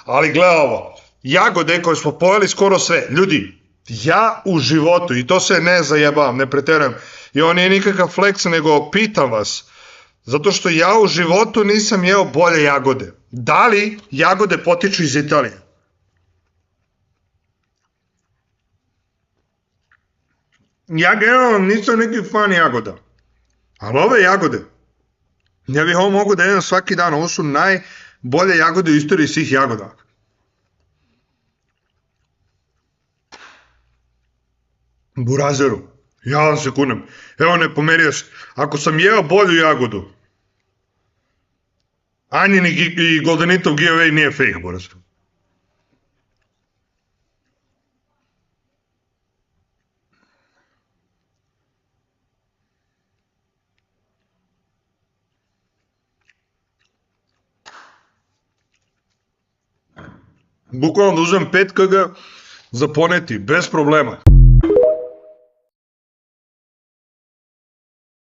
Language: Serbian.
Ali gle ovo, jagode koje smo pojeli skoro sve, ljudi, ja u životu, i to se ne zajebavam, ne preterujem, i ovo nije nikakav fleks, nego pitam vas, zato što ja u životu nisam jeo bolje jagode. Da li jagode potiču iz Italije? Ja generalno nisam neki fan jagoda, ali ove jagode, ja bih ovo mogu da jedem svaki dan, ovo su najbolje jagode u istoriji svih jagoda. Burazeru, ja vam se kunem, evo ne pomerio se, ako sam jeo bolju jagodu, Anjin i Goldenitov giveaway nije fake, Burazeru. Bukvalno da uzmem 5 kg za poneti, bez problema.